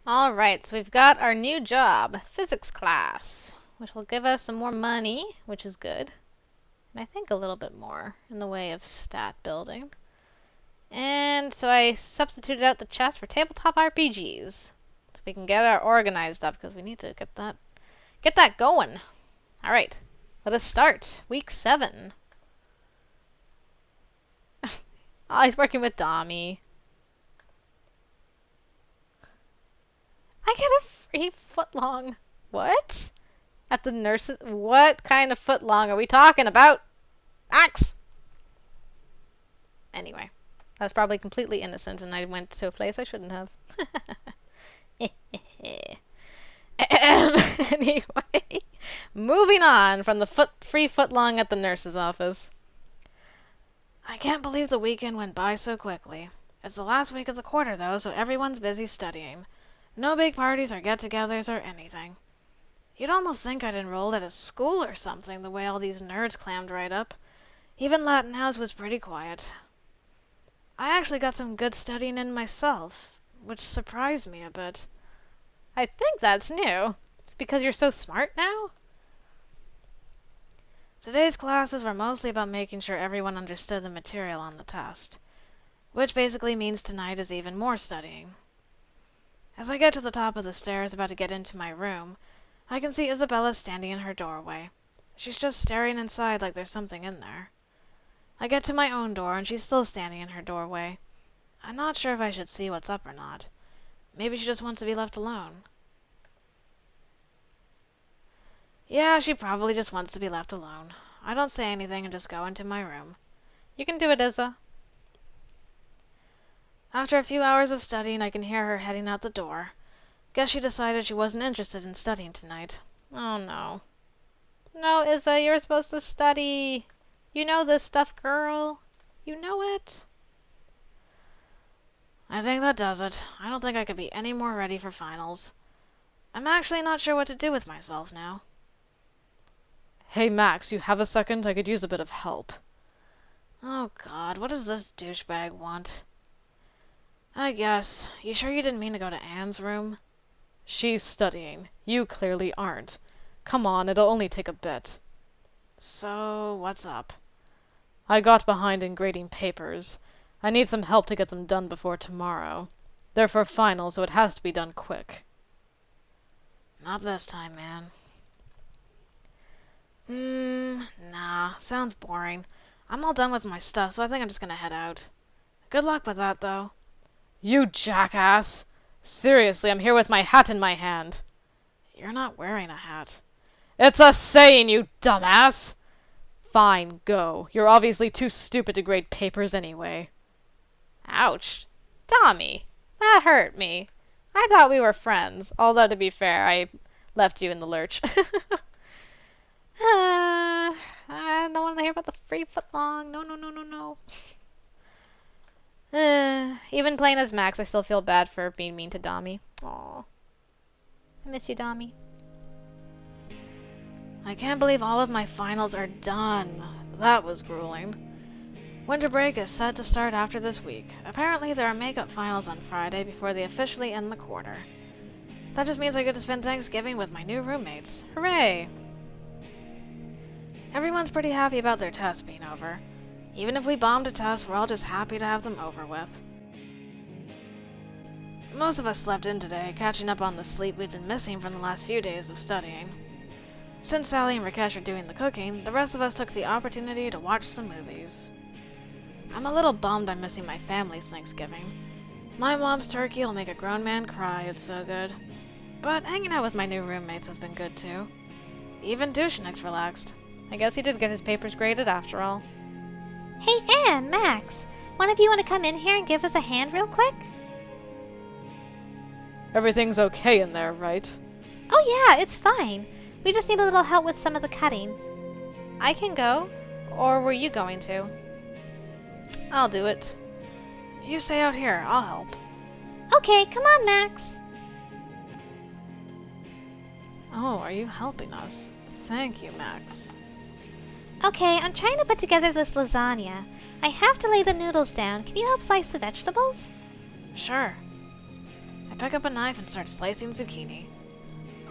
Alright, so we've got our new job, physics class, which will give us some more money, which is good. And I think a little bit more in the way of stat building. And so I substituted out the chest for tabletop RPGs. So we can get our organized up, because we need to get that going. Alright, let us start. Week 7. Oh, he's working with Dami. I get a free footlong. What? At the nurse's... What kind of footlong are we talking about? Axe! Anyway, that's probably completely innocent and I went to a place I shouldn't have. Anyway, moving on from the free footlong at the nurse's office. I can't believe the weekend went by so quickly. It's the last week of the quarter though, so everyone's busy studying. No big parties or get-togethers or anything. You'd almost think I'd enrolled at a school or something, the way all these nerds clammed right up. Even Latin House was pretty quiet. I actually got some good studying in myself, which surprised me a bit. I think that's new. It's because you're so smart now? Today's classes were mostly about making sure everyone understood the material on the test, which basically means tonight is even more studying. As I get to the top of the stairs about to get into my room, I can see Isabella standing in her doorway. She's just staring inside like there's something in there. I get to my own door and she's still standing in her doorway. I'm not sure if I should see what's up or not. Maybe she just wants to be left alone. Yeah, she probably just wants to be left alone. I don't say anything and just go into my room. You can do it, Isa. After a few hours of studying, I can hear her heading out the door. Guess she decided she wasn't interested in studying tonight. Oh no. No, Isa, you're supposed to study. You know this stuff, girl. You know it. I think that does it. I don't think I could be any more ready for finals. I'm actually not sure what to do with myself now. Hey Max, you have a second? I could use a bit of help. Oh god, what does this douchebag want? I guess. You sure you didn't mean to go to Anne's room? She's studying. You clearly aren't. Come on, it'll only take a bit. So, what's up? I got behind in grading papers. I need some help to get them done before tomorrow. They're for final, so it has to be done quick. Not this time, man. Nah, sounds boring. I'm all done with my stuff, so I think I'm just gonna head out. Good luck with that, though. You jackass! Seriously, I'm here with my hat in my hand. You're not wearing a hat. It's a saying, you dumbass! Fine, go. You're obviously too stupid to grade papers anyway. Ouch. Tommy, that hurt me. I thought we were friends, although to be fair, I left you in the lurch. I don't want to hear about the free footlong. No, no, no, no, no. Even playing as Max, I still feel bad for being mean to Dami. Aw. I miss you, Dami. I can't believe all of my finals are done. That was grueling. Winter break is set to start after this week. Apparently there are makeup finals on Friday before they officially end the quarter. That just means I get to spend Thanksgiving with my new roommates. Hooray! Everyone's pretty happy about their tests being over. Even if we bombed a test, we're all just happy to have them over with. Most of us slept in today, catching up on the sleep we'd been missing from the last few days of studying. Since Sally and Rakesh are doing the cooking, the rest of us took the opportunity to watch some movies. I'm a little bummed I'm missing my family's Thanksgiving. My mom's turkey will make a grown man cry, it's so good. But hanging out with my new roommates has been good too. Even Dushanik's relaxed. I guess he did get his papers graded after all. Hey, Anne, Max, one of you want to come in here and give us a hand real quick? Everything's okay in there, right? Oh yeah, it's fine. We just need a little help with some of the cutting. I can go, or were you going to? I'll do it. You stay out here, I'll help. Okay, come on, Max. Oh, are you helping us? Thank you, Max. Okay, I'm trying to put together this lasagna. I have to lay the noodles down. Can you help slice the vegetables? Sure. I pick up a knife and start slicing zucchini.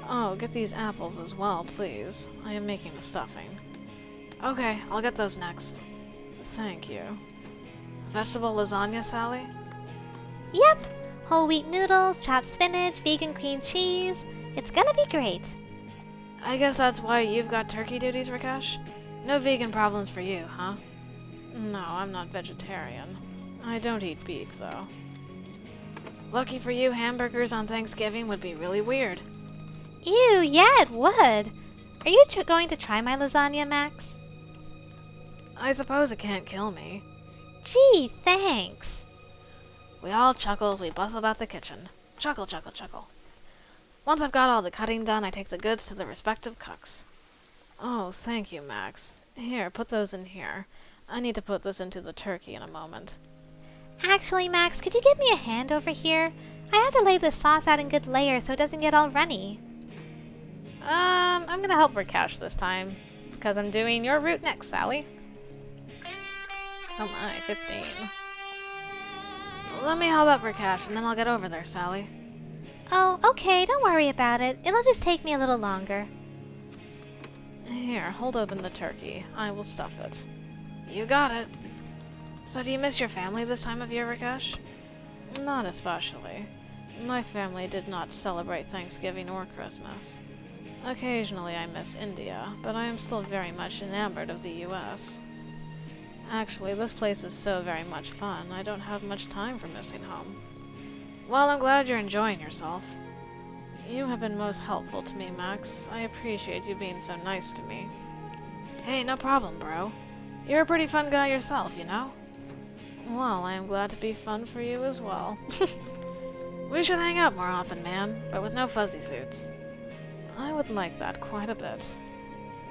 Oh, get these apples as well, please. I am making a stuffing. Okay, I'll get those next. Thank you. Vegetable lasagna, Sally? Yep. Whole wheat noodles, chopped spinach, vegan cream cheese. It's gonna be great. I guess that's why you've got turkey duties, Rakesh? No vegan problems for you, huh? No, I'm not vegetarian. I don't eat beef, though. Lucky for you, hamburgers on Thanksgiving would be really weird. Ew, yeah, it would. Are you going to try my lasagna, Max? I suppose it can't kill me. Gee, thanks. We all chuckle as we bustle about the kitchen. Chuckle, chuckle, chuckle. Once I've got all the cutting done, I take the goods to the respective cooks. Oh, thank you, Max. Here, put those in here. I need to put this into the turkey in a moment. Actually, Max, could you give me a hand over here? I have to lay this sauce out in good layers so it doesn't get all runny. I'm gonna help Rakesh this time, because I'm doing your route next, Sally. Oh my, 15. Let me help out Rakesh, and then I'll get over there, Sally. Oh, okay, don't worry about it. It'll just take me a little longer. Here, hold open the turkey. I will stuff it. You got it. So do you miss your family this time of year, Rakesh? Not especially. My family did not celebrate Thanksgiving or Christmas. Occasionally I miss India, but I am still very much enamored of the US. Actually, this place is so very much fun, I don't have much time for missing home. Well, I'm glad you're enjoying yourself. You have been most helpful to me, Max. I appreciate you being so nice to me. Hey, no problem, bro. You're a pretty fun guy yourself, you know? Well, I am glad to be fun for you as well. We should hang out more often, man, but with no fuzzy suits. I would like that quite a bit.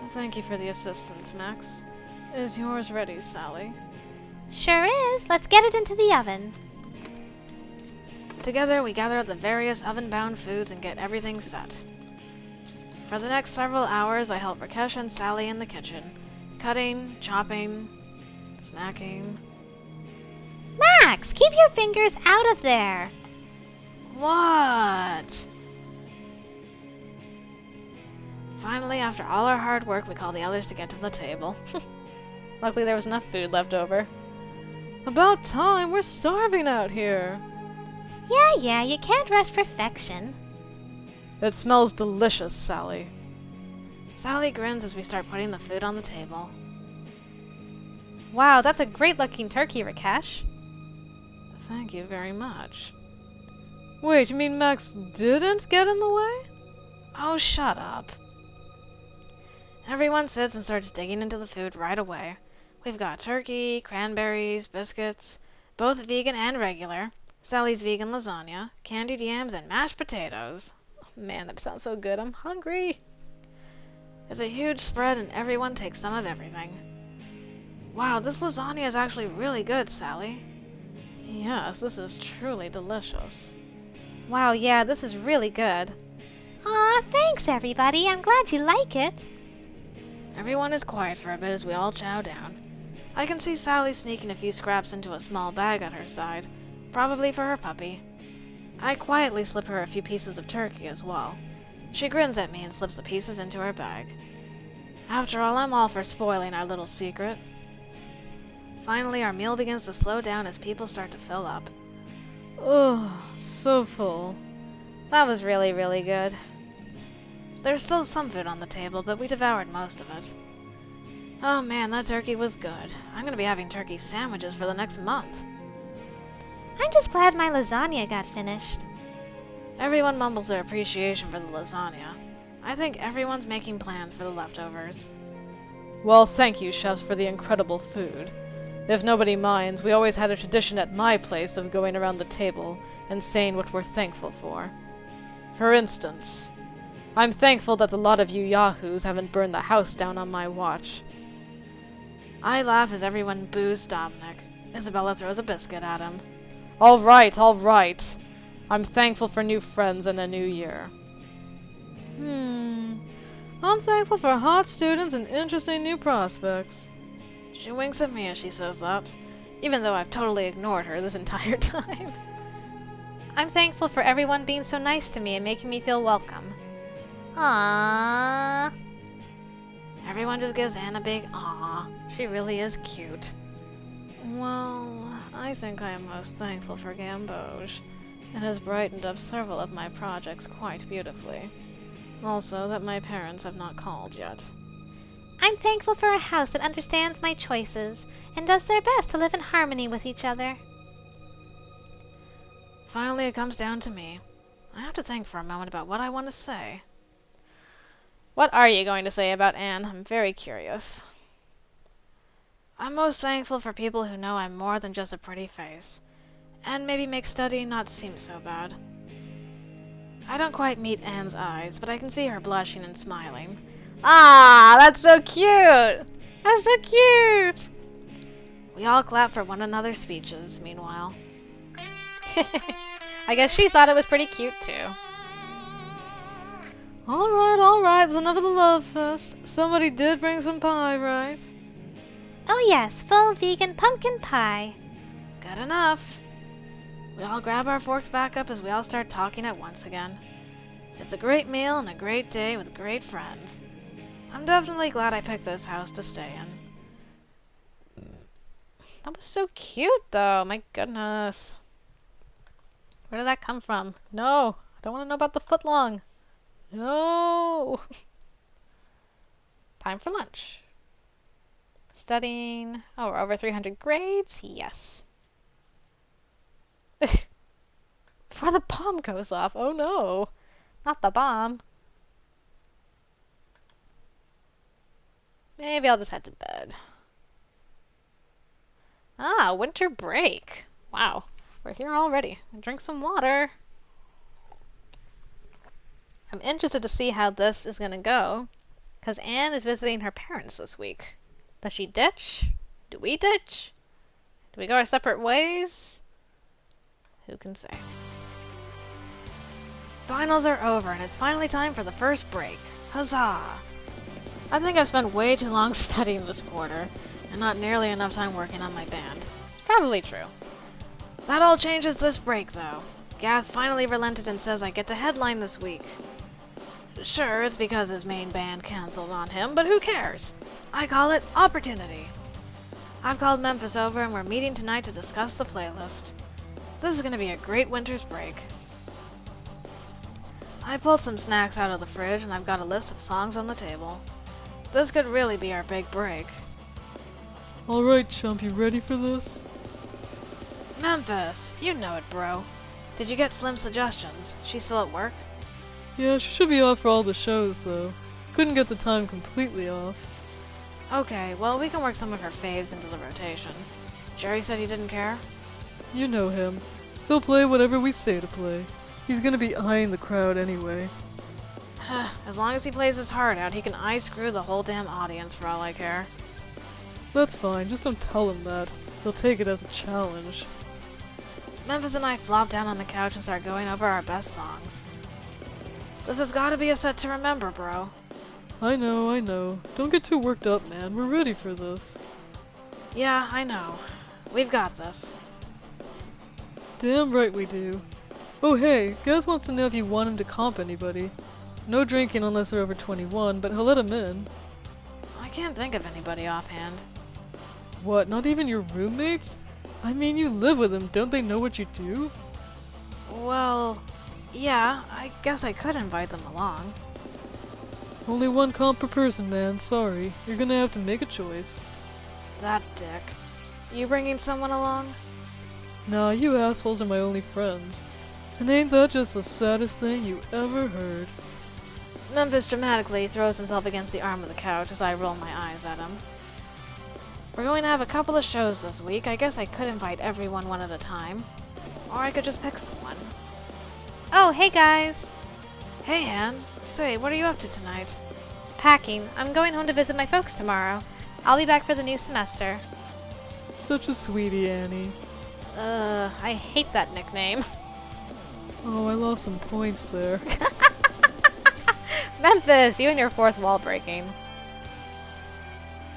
Thank you for the assistance, Max. Is yours ready, Sally? Sure is. Let's get it into the oven. Together, we gather up the various oven-bound foods and get everything set. For the next several hours, I help Rakesh and Sally in the kitchen, cutting, chopping, snacking. Max, keep your fingers out of there. What? Finally, after all our hard work, we call the others to get to the table. Luckily, there was enough food left over. About time! We're starving out here! Yeah, you can't rush perfection. It smells delicious, Sally. Sally grins as we start putting the food on the table. Wow, that's a great-looking turkey, Rakesh. Thank you very much. Wait, you mean Max didn't get in the way? Oh, shut up. Everyone sits and starts digging into the food right away. We've got turkey, cranberries, biscuits, both vegan and regular, Sally's vegan lasagna, candied yams, and mashed potatoes. Oh, man, that sounds so good. I'm hungry. It's a huge spread and everyone takes some of everything. Wow, this lasagna is actually really good, Sally. Yes, this is truly delicious. Wow, yeah, this is really good. Aw, thanks everybody. I'm glad you like it. Everyone is quiet for a bit as we all chow down. I can see Sally sneaking a few scraps into a small bag at her side, probably for her puppy. I quietly slip her a few pieces of turkey as well. She grins at me and slips the pieces into her bag. After all, I'm all for spoiling our little secret. Finally, our meal begins to slow down as people start to fill up. Oh, so full. That was really, really good. There's still some food on the table, but we devoured most of it. Oh man, that turkey was good. I'm gonna be having turkey sandwiches for the next month. I'm just glad my lasagna got finished. Everyone mumbles their appreciation for the lasagna. I think everyone's making plans for the leftovers. Well, thank you, chefs, for the incredible food. If nobody minds, we always had a tradition at my place of going around the table and saying what we're thankful for. For instance, I'm thankful that a lot of you yahoos haven't burned the house down on my watch. I laugh as everyone boos Dominic. Isabella throws a biscuit at him. All right, all right. I'm thankful for new friends and a new year. I'm thankful for hot students and interesting new prospects. She winks at me as she says that, even though I've totally ignored her this entire time. I'm thankful for everyone being so nice to me and making me feel welcome. Aww. Everyone just gives Anne a big aw. She really is cute. Well, I think I am most thankful for Gamboge. It has brightened up several of my projects quite beautifully. Also, that my parents have not called yet. I'm thankful for a house that understands my choices and does their best to live in harmony with each other. Finally, it comes down to me. I have to think for a moment about what I want to say. What are you going to say about Anne? I'm very curious. I'm most thankful for people who know I'm more than just a pretty face, and maybe make studying not seem so bad. I don't quite meet Anne's eyes, but I can see her blushing and smiling. Ah, that's so cute! That's so cute! We all clap for one another's speeches, meanwhile. I guess she thought it was pretty cute, too. Alright, it's enough of the love fest. Somebody did bring some pie, right? Oh yes, full vegan pumpkin pie. Good enough. We all grab our forks back up as we all start talking at once again. It's a great meal and a great day with great friends. I'm definitely glad I picked this house to stay in. That was so cute, though. My goodness. Where did that come from? No, I don't want to know about the footlong. No. Time for lunch. Studying. Oh, we're over 300 grades? Yes. Before the bomb goes off. Oh no. Not the bomb. Maybe I'll just head to bed. Ah, winter break. Wow. We're here already. Drink some water. I'm interested to see how this is going to go, because Anne is visiting her parents this week. Does she ditch? Do we ditch? Do we go our separate ways? Who can say? Finals are over, and it's finally time for the first break. Huzzah! I think I've spent way too long studying this quarter, and not nearly enough time working on my band. It's probably true. That all changes this break, though. Gaz finally relented and says I get to headline this week. Sure, it's because his main band canceled on him, but who cares? I call it opportunity. I've called Memphis over and we're meeting tonight to discuss the playlist. This is going to be a great winter's break. I pulled some snacks out of the fridge and I've got a list of songs on the table. This could really be our big break. Alright, chump, you ready for this? Memphis, you know it, bro. Did you get Slim's suggestions? She's still at work? Yeah, she should be off for all the shows, though. Couldn't get the time completely off. Okay, well, we can work some of her faves into the rotation. Jerry said he didn't care? You know him. He'll play whatever we say to play. He's gonna be eyeing the crowd anyway. As long as he plays his heart out, he can eye-screw the whole damn audience for all I care. That's fine, just don't tell him that. He'll take it as a challenge. Memphis and I flop down on the couch and start going over our best songs. This has gotta be a set to remember, bro. I know. Don't get too worked up, man. We're ready for this. Yeah, I know. We've got this. Damn right we do. Oh hey, Gaz wants to know if you want him to comp anybody. No drinking unless they're over 21, but he'll let him in. I can't think of anybody offhand. What, not even your roommates? I mean, you live with them, don't they know what you do? Well, yeah, I guess I could invite them along. Only one comp per person, man, sorry. You're gonna have to make a choice. That dick. You bringing someone along? Nah, you assholes are my only friends. And ain't that just the saddest thing you ever heard? Memphis dramatically throws himself against the arm of the couch as I roll my eyes at him. We're going to have a couple of shows this week. I guess I could invite everyone one at a time. Or I could just pick someone. Oh, hey guys. Hey, Anne. Say, what are you up to tonight? Packing. I'm going home to visit my folks tomorrow. I'll be back for the new semester. Such a sweetie, Annie. I hate that nickname. Oh, I lost some points there. Memphis, you and your fourth wall breaking.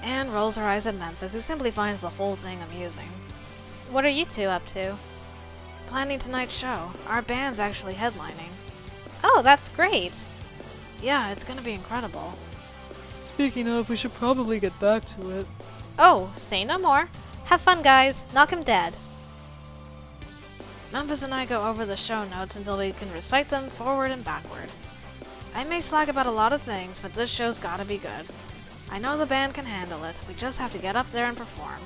Anne rolls her eyes at Memphis, who simply finds the whole thing amusing. What are you two up to? Planning tonight's show. Our band's actually headlining. Oh, that's great. Yeah, it's gonna be incredible. Speaking of, we should probably get back to it. Oh, say no more. Have fun, guys. Knock 'em dead. Memphis and I go over the show notes until we can recite them forward and backward. I may slack about a lot of things, but this show's gotta be good. I know the band can handle it. We just have to get up there and perform.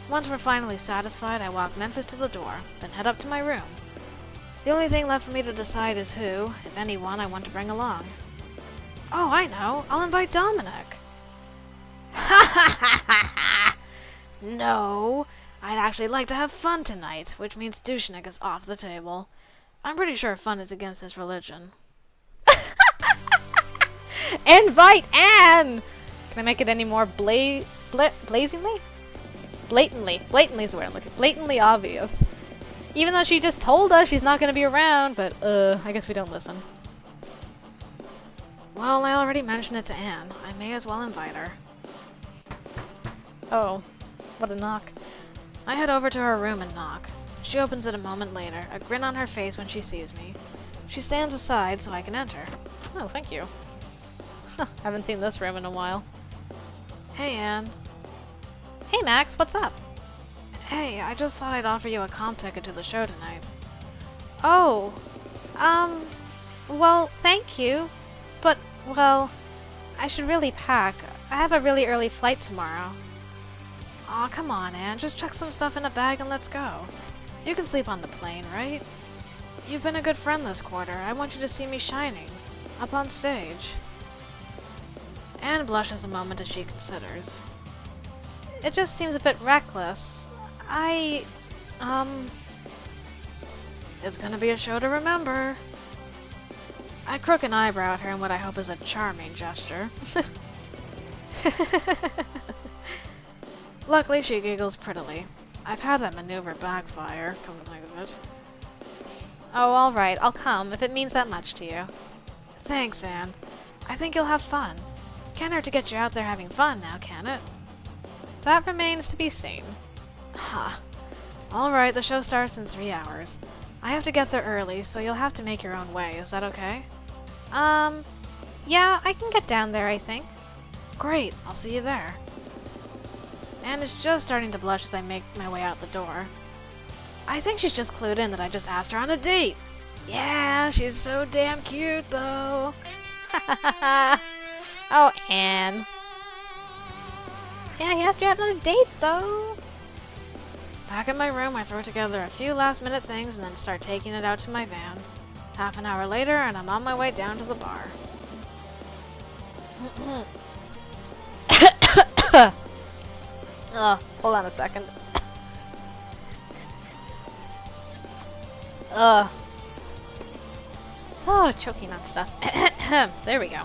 Once we're finally satisfied, I walk Memphis to the door, then head up to my room. The only thing left for me to decide is who, if anyone, I want to bring along. Oh, I know. I'll invite Dominic. Ha ha ha ha ha! No, I'd actually like to have fun tonight, which means douchenick is off the table. I'm pretty sure fun is against this religion. Invite Anne! Can I make it any more blazingly? Blatantly is the word I'm looking for. Blatantly obvious. Even though she just told us she's not going to be around, but, I guess we don't listen. Well, I already mentioned it to Anne. I may as well invite her. Oh, what a knock. I head over to her room and knock. She opens it a moment later, a grin on her face when she sees me. She stands aside so I can enter. Oh, thank you. Haven't seen this room in a while. Hey, Anne. Hey, Max, what's up? Hey, I just thought I'd offer you a comp ticket to the show tonight. Oh, well, thank you. But, well, I should really pack. I have a really early flight tomorrow. Aw, come on, Anne. Just chuck some stuff in a bag and let's go. You can sleep on the plane, right? You've been a good friend this quarter. I want you to see me shining. Up on stage. Anne blushes a moment as she considers. It just seems a bit reckless. It's gonna be a show to remember. I crook an eyebrow at her in what I hope is a charming gesture. Luckily, she giggles prettily. I've had that maneuver backfire, come to think of it. Oh, alright, I'll come, if it means that much to you. Thanks, Anne. I think you'll have fun. Can't hurt to get you out there having fun now, can it? That remains to be seen. Ha. Alright, the show starts in 3 hours. I have to get there early, so you'll have to make your own way. Is that okay? Yeah, I can get down there, I think. Great, I'll see you there. Anne is just starting to blush as I make my way out the door. I think she's just clued in that I just asked her on a date. Yeah, she's so damn cute, though. Oh, Anne. Yeah, he asked you out on a date, though. Back in my room, I throw together a few last-minute things and then start taking it out to my van. Half an hour later, and I'm on my way down to the bar. Hold on a second. Oh, choking on stuff. There we go.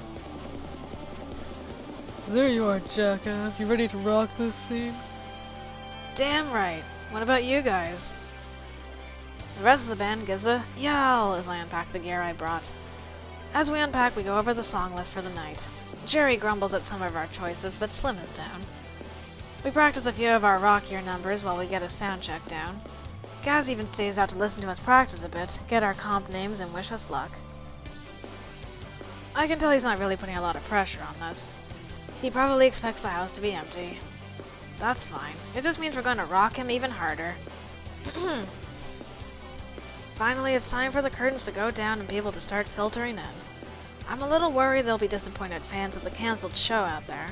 There you are, jackass. You ready to rock this scene? Damn right. What about you guys? The rest of the band gives a yell as I unpack the gear I brought. As we unpack, we go over the song list for the night. Jerry grumbles at some of our choices, but Slim is down. We practice a few of our rockier numbers while we get a sound check down. Gaz even stays out to listen to us practice a bit, get our comp names, and wish us luck. I can tell he's not really putting a lot of pressure on this. He probably expects the house to be empty. That's fine. It just means we're going to rock him even harder. Finally, it's time for the curtains to go down and people to start filtering in. I'm a little worried there'll be disappointed fans of the cancelled show out there,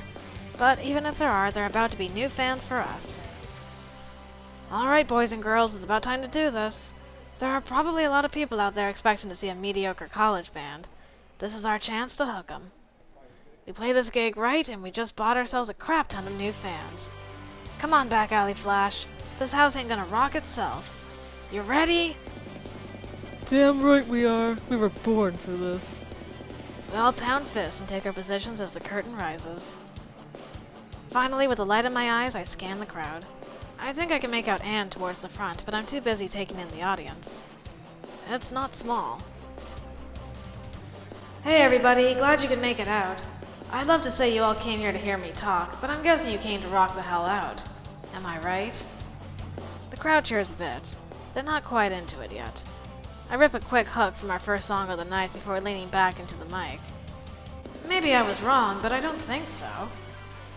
but even if there are, there are about to be new fans for us. Alright, boys and girls, it's about time to do this. There are probably a lot of people out there expecting to see a mediocre college band. This is our chance to hook 'em. We play this gig right, and we just bought ourselves a crap ton of new fans. Come on, Back Alley Flash. This house ain't gonna rock itself. You ready? Damn right we are. We were born for this. We all pound fists and take our positions as the curtain rises. Finally, with the light in my eyes, I scan the crowd. I think I can make out Anne towards the front, but I'm too busy taking in the audience. It's not small. Hey everybody, glad you could make it out. I'd love to say you all came here to hear me talk, but I'm guessing you came to rock the hell out. Am I right? The crowd cheers a bit. They're not quite into it yet. I rip a quick hook from our first song of the night before leaning back into the mic. Maybe I was wrong, but I don't think so.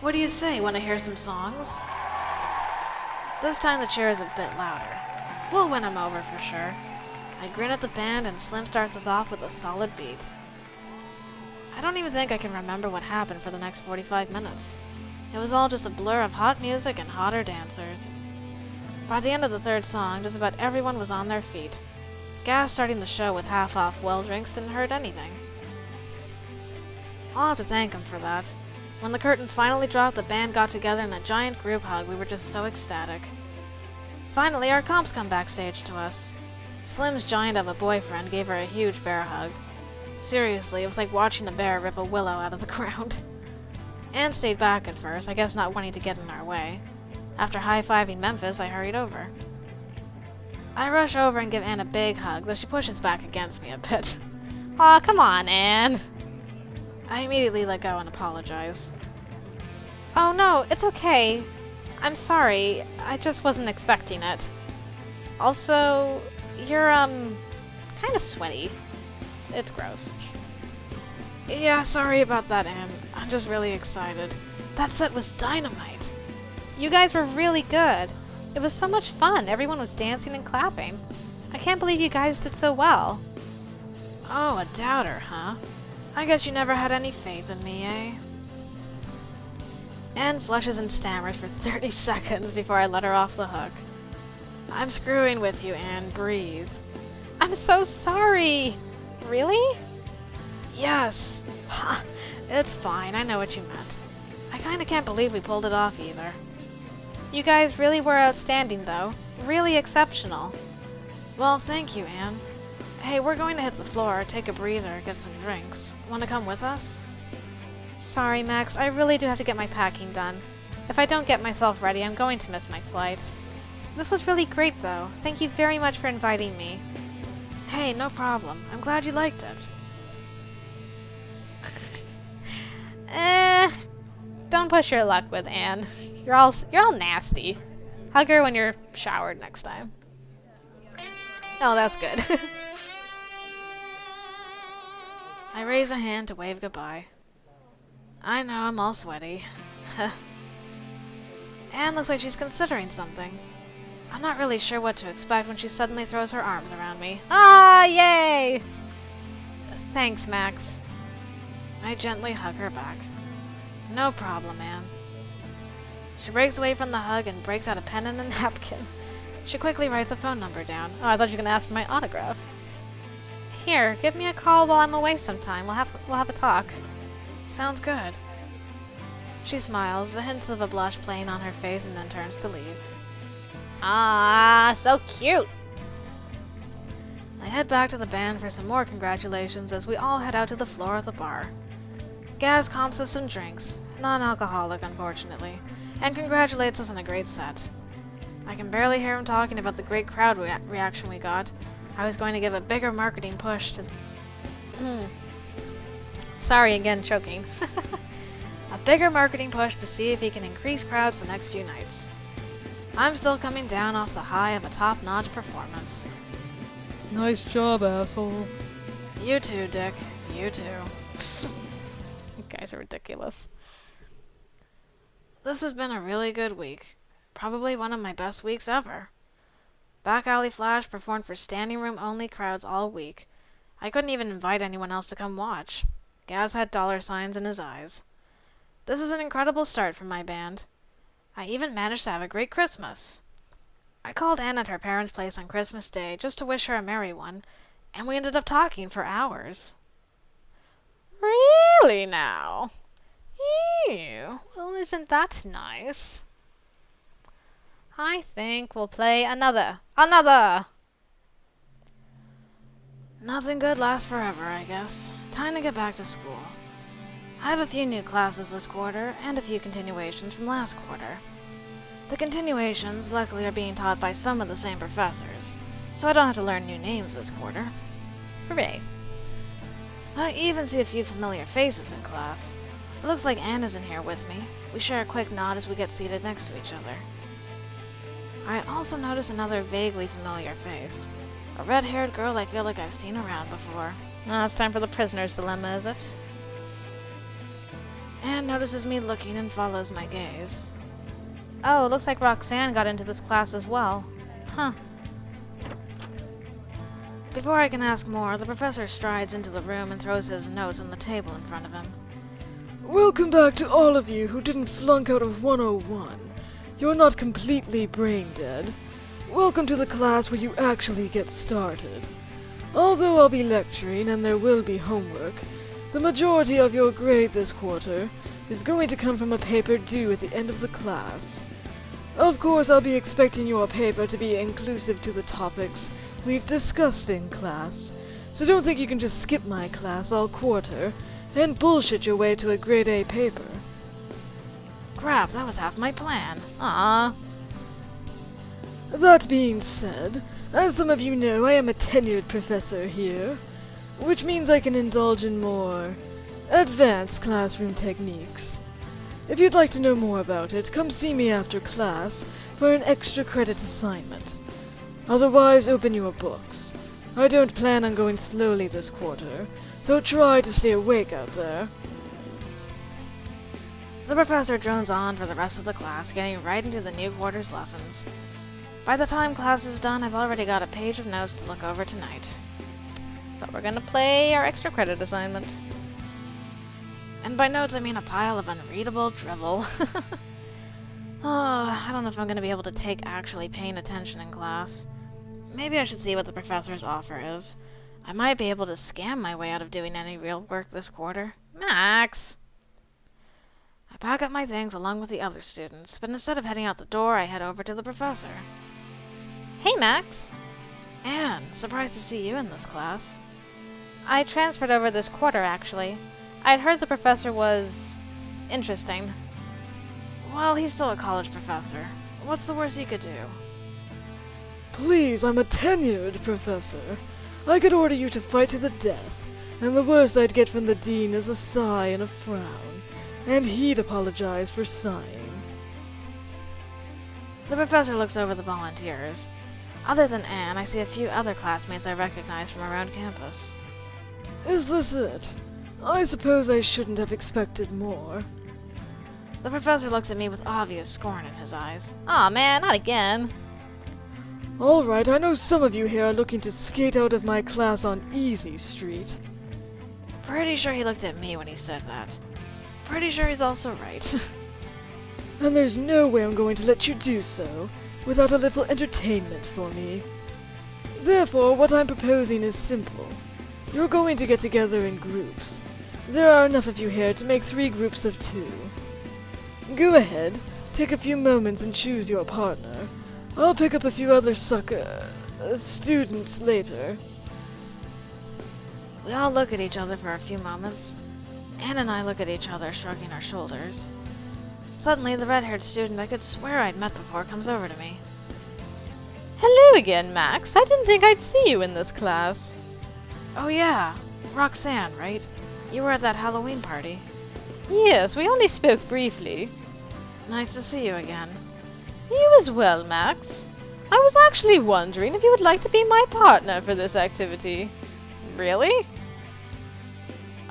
What do you say, want to hear some songs? This time the cheer is a bit louder. We'll win 'em over for sure. I grin at the band and Slim starts us off with a solid beat. I don't even think I can remember what happened for the next 45 minutes. It was all just a blur of hot music and hotter dancers. By the end of the third song, just about everyone was on their feet. Gaz starting the show with half-off well drinks didn't hurt anything. I'll have to thank him for that. When the curtains finally dropped, the band got together in a giant group hug. We were just so ecstatic. Finally, our comps come backstage to us. Slim's giant of a boyfriend gave her a huge bear hug. Seriously, it was like watching a bear rip a willow out of the ground. Anne stayed back at first, I guess not wanting to get in our way. After high-fiving Memphis, I hurried over. I rush over and give Anne a big hug, though she pushes back against me a bit. Aw, come on, Anne. I immediately let go and apologize. Oh no, it's okay. I'm sorry. I just wasn't expecting it. Also, you're, kind of sweaty. It's gross. Yeah, sorry about that, Anne. I'm just really excited. That set was dynamite. You guys were really good. It was so much fun. Everyone was dancing and clapping. I can't believe you guys did so well. Oh, a doubter, huh? I guess you never had any faith in me, eh? Anne flushes and stammers for 30 seconds before I let her off the hook. I'm screwing with you, Anne. Breathe. I'm so sorry. Really? Yes. It's fine. I know what you meant. I kinda can't believe we pulled it off either. You guys really were outstanding, though. Really exceptional. Well, thank you, Anne. Hey, we're going to hit the floor, take a breather, get some drinks. Want to come with us? Sorry, Max. I really do have to get my packing done. If I don't get myself ready, I'm going to miss my flight. This was really great, though. Thank you very much for inviting me. Hey, no problem. I'm glad you liked it. Don't push your luck with Anne. You're all nasty. Hug her when you're showered next time. Oh, that's good. I raise a hand to wave goodbye. I know, I'm all sweaty. Anne looks like she's considering something. I'm not really sure what to expect when she suddenly throws her arms around me. Ah, yay! Thanks, Max. I gently hug her back. No problem, Anne. She breaks away from the hug and breaks out a pen and a napkin. She quickly writes a phone number down. Oh, I thought you were gonna ask for my autograph. Here, give me a call while I'm away sometime. We'll have a talk. Sounds good. She smiles, the hints of a blush playing on her face, and then turns to leave. Ah, so cute. I head back to the band for some more congratulations as we all head out to the floor of the bar. Gaz comps us some drinks, non-alcoholic unfortunately, and congratulates us on a great set. I can barely hear him talking about the great crowd reaction we got. I was going to give a bigger marketing push to... Sorry again, choking. a bigger marketing push to see if he can increase crowds the next few nights. I'm still coming down off the high of a top-notch performance. Nice job, asshole. You too, Dick. You too. You guys are ridiculous. This has been a really good week. Probably one of my best weeks ever. Back Alley Flash performed for standing room only crowds all week. I couldn't even invite anyone else to come watch. Gaz had dollar signs in his eyes. This is an incredible start for my band. I even managed to have a great Christmas. I called Anne at her parents' place on Christmas Day just to wish her a merry one, and we ended up talking for hours. Really now? Ew. Well, isn't that nice? I think we'll play another. Nothing good lasts forever, I guess. Time to get back to school. I have a few new classes this quarter, and a few continuations from last quarter. The continuations, luckily, are being taught by some of the same professors, so I don't have to learn new names this quarter. Hooray. I even see a few familiar faces in class. It looks like Anne is in here with me. We share a quick nod as we get seated next to each other. I also notice another vaguely familiar face. A red-haired girl I feel like I've seen around before. Oh, it's time for the prisoner's dilemma, is it? Anne notices me looking and follows my gaze. Oh, it looks like Roxanne got into this class as well. Huh. Before I can ask more, the professor strides into the room and throws his notes on the table in front of him. Welcome back to all of you who didn't flunk out of 101. You're not completely brain dead. Welcome to the class where you actually get started. Although I'll be lecturing and there will be homework, the majority of your grade this quarter is going to come from a paper due at the end of the class. Of course, I'll be expecting your paper to be inclusive to the topics we've discussed in class, so don't think you can just skip my class all quarter and bullshit your way to a grade A paper. Crap, that was half my plan. Aw. That being said, as some of you know, I am a tenured professor here, which means I can indulge in more advanced classroom techniques. If you'd like to know more about it, come see me after class for an extra credit assignment. Otherwise, open your books. I don't plan on going slowly this quarter, so try to stay awake out there. The professor drones on for the rest of the class, getting right into the new quarter's lessons. By the time class is done, I've already got a page of notes to look over tonight. But we're gonna play our extra credit assignment. And by notes, I mean a pile of unreadable drivel. I don't know if I'm going to be able to take actually paying attention in class. Maybe I should see what the professor's offer is. I might be able to scam my way out of doing any real work this quarter. Max! I pack up my things along with the other students, but instead of heading out the door, I head over to the professor. Hey, Max! Anne, surprised to see you in this class. I transferred over this quarter, actually. I'd heard the professor was interesting. Well, he's still a college professor. What's the worst he could do? Please, I'm a tenured professor. I could order you to fight to the death, and the worst I'd get from the dean is a sigh and a frown, and he'd apologize for sighing. The professor looks over the volunteers. Other than Anne, I see a few other classmates I recognize from around campus. Is this it? I suppose I shouldn't have expected more. The professor looks at me with obvious scorn in his eyes. Aw, man, not again. Alright, I know some of you here are looking to skate out of my class on Easy Street. Pretty sure he looked at me when he said that. Pretty sure he's also right. And there's no way I'm going to let you do so without a little entertainment for me. Therefore, what I'm proposing is simple. You're going to get together in groups. There are enough of you here to make 3 groups of 2. Go ahead, take a few moments and choose your partner. I'll pick up a few other students later. We all look at each other for a few moments. Anne and I look at each other, shrugging our shoulders. Suddenly, the red-haired student I could swear I'd met before comes over to me. Hello again, Max. I didn't think I'd see you in this class. Oh yeah, Roxanne, right? You were at that Halloween party. Yes, we only spoke briefly. Nice to see you again. You as well, Max. I was actually wondering if you would like to be my partner for this activity. Really?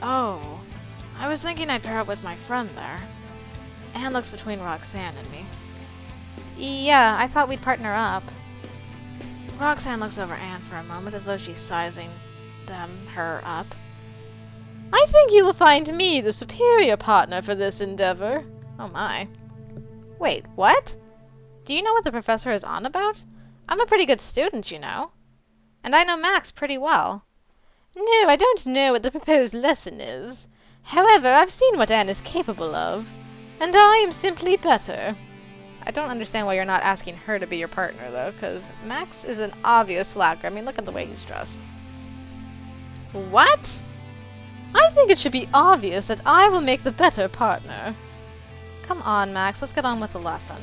Oh, I was thinking I'd pair up with my friend there. Anne looks between Roxanne and me. Yeah, I thought we'd partner up. Roxanne looks over Anne for a moment as though she's sizing her up. I think you will find me the superior partner for this endeavor. Oh my. Wait, what? Do you know what the professor is on about? I'm a pretty good student, you know. And I know Max pretty well. No, I don't know what the proposed lesson is. However, I've seen what Anne is capable of, and I am simply better. I don't understand why you're not asking her to be your partner, though, because Max is an obvious slacker. I mean, look at the way he's dressed. What? I think it should be obvious that I will make the better partner. Come on, Max, let's get on with the lesson.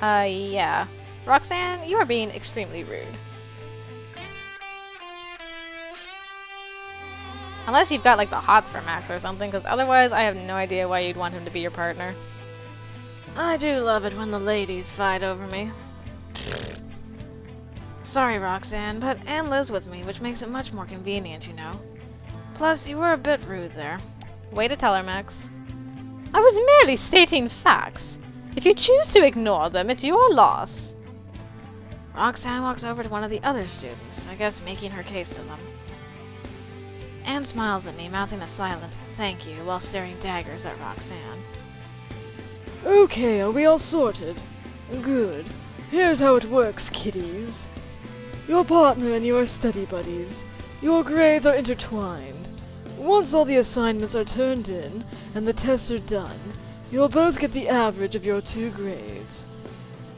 Yeah. Roxanne, you are being extremely rude. Unless you've got, like, the hots for Max or something, because otherwise I have no idea why you'd want him to be your partner. I do love it when the ladies fight over me. Sorry, Roxanne, but Anne lives with me, which makes it much more convenient, you know. Plus, you were a bit rude there. Way to tell her, Max. I was merely stating facts. If you choose to ignore them, it's your loss. Roxanne walks over to one of the other students, I guess making her case to them. Anne smiles at me, mouthing a silent thank you while staring daggers at Roxanne. Okay, are we all sorted? Good. Here's how it works, kiddies. Your partner and your study buddies. Your grades are intertwined. Once all the assignments are turned in and the tests are done, you'll both get the average of your 2 grades.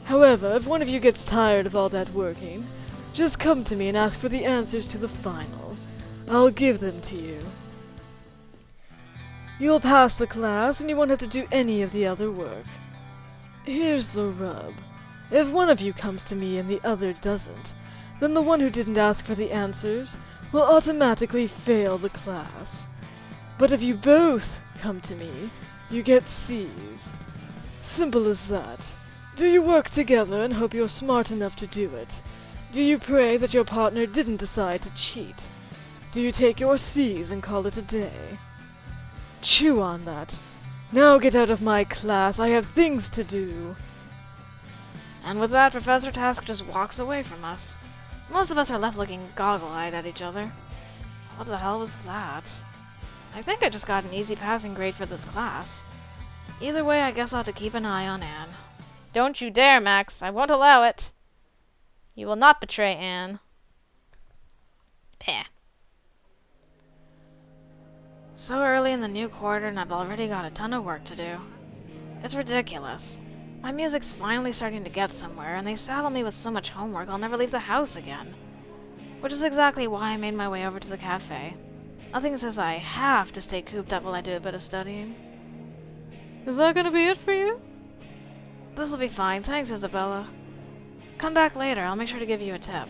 However, if one of you gets tired of all that working, just come to me and ask for the answers to the final. I'll give them to you. You'll pass the class and you won't have to do any of the other work. Here's the rub. If one of you comes to me and the other doesn't, then the one who didn't ask for the answers will automatically fail the class. But if you both come to me, you get C's. Simple as that. Do you work together and hope you're smart enough to do it? Do you pray that your partner didn't decide to cheat? Do you take your C's and call it a day? Chew on that. Now get out of my class. I have things to do. And with that, Professor Task just walks away from us. Most of us are left looking goggle-eyed at each other. What the hell was that? I think I just got an easy passing grade for this class. Either way, I guess I'll have to keep an eye on Anne. Don't you dare, Max. I won't allow it. You will not betray Anne. Peh. So early in the new quarter and I've already got a ton of work to do. It's ridiculous. My music's finally starting to get somewhere, and they saddle me with so much homework I'll never leave the house again. Which is exactly why I made my way over to the cafe. Nothing says I have to stay cooped up while I do a bit of studying. Is that gonna be it for you? This'll be fine, thanks Isabella. Come back later, I'll make sure to give you a tip.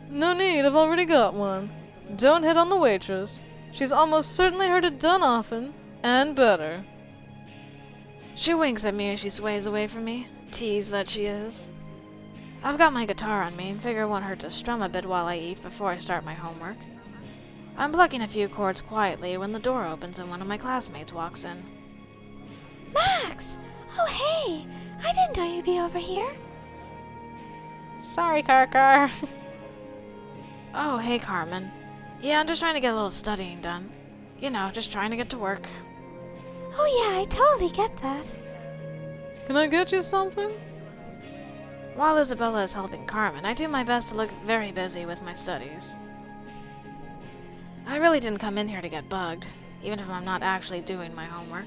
No need, I've already got one. Don't hit on the waitress. She's almost certainly heard it done often, and better. She winks at me as she sways away from me. Tease that she is. I've got my guitar on me and figure it won't hurt to strum a bit while I eat before I start my homework. I'm plucking a few chords quietly when the door opens and one of my classmates walks in. Max! Oh, hey! I didn't know you'd be over here. Sorry, Karkar. Oh, hey Carmen. Yeah, I'm just trying to get a little studying done. You know, just trying to get to work. Oh yeah, I totally get that. Can I get you something? While Isabella is helping Carmen, I do my best to look very busy with my studies. I really didn't come in here to get bugged, even if I'm not actually doing my homework.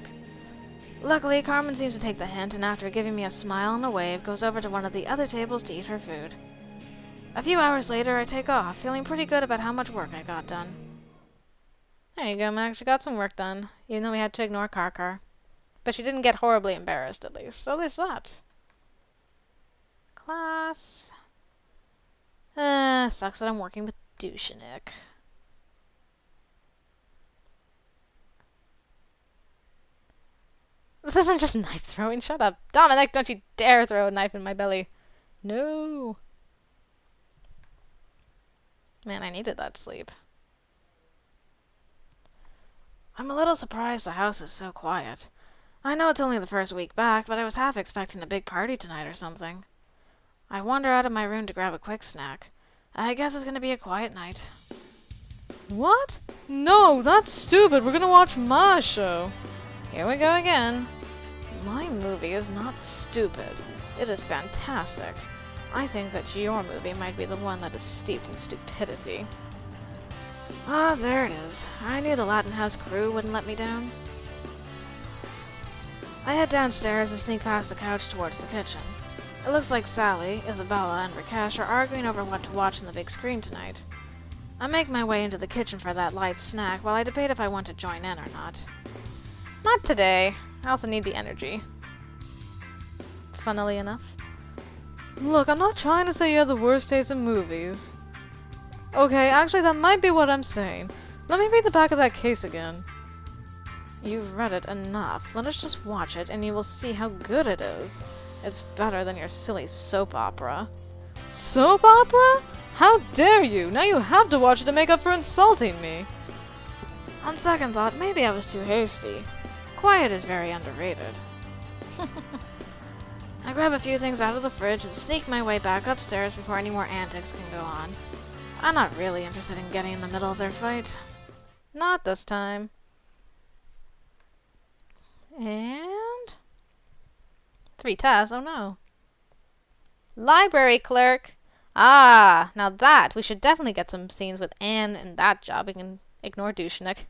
Luckily, Carmen seems to take the hint, and after giving me a smile and a wave, goes over to one of the other tables to eat her food. A few hours later, I take off, feeling pretty good about how much work I got done. There you go, Max. You got some work done, even though we had to ignore Karkar. But you didn't get horribly embarrassed, at least. So there's that. Class. Sucks that I'm working with Douchenik. This isn't just knife throwing. Shut up. Dominic, don't you dare throw a knife in my belly. No. Man, I needed that sleep. I'm a little surprised the house is so quiet. I know it's only the first week back, but I was half expecting a big party tonight or something. I wander out of my room to grab a quick snack. I guess it's gonna be a quiet night. What? No, that's stupid. We're gonna watch my show. Here we go again. My movie is not stupid. It is fantastic. I think that your movie might be the one that is steeped in stupidity. Ah, there it is. I knew the Latin House crew wouldn't let me down. I head downstairs and sneak past the couch towards the kitchen. It looks like Sally, Isabella, and Rakesh are arguing over what to watch on the big screen tonight. I make my way into the kitchen for that light snack while I debate if I want to join in or not. Not today. I also need the energy. Funnily enough. Look, I'm not trying to say you have the worst taste in movies. Okay, actually that might be what I'm saying. Let me read the back of that case again. You've read it enough. Let us just watch it, and you will see how good it is. It's better than your silly soap opera. Soap opera? How dare you! Now you have to watch it to make up for insulting me. On second thought, maybe I was too hasty. Quiet is very underrated. I grab a few things out of the fridge and sneak my way back upstairs before any more antics can go on. I'm not really interested in getting in the middle of their fight. Not this time. And 3 tasks. Oh no. Library clerk. Ah, now that we should definitely get some scenes with Anne in that job. We can ignore Dushnik.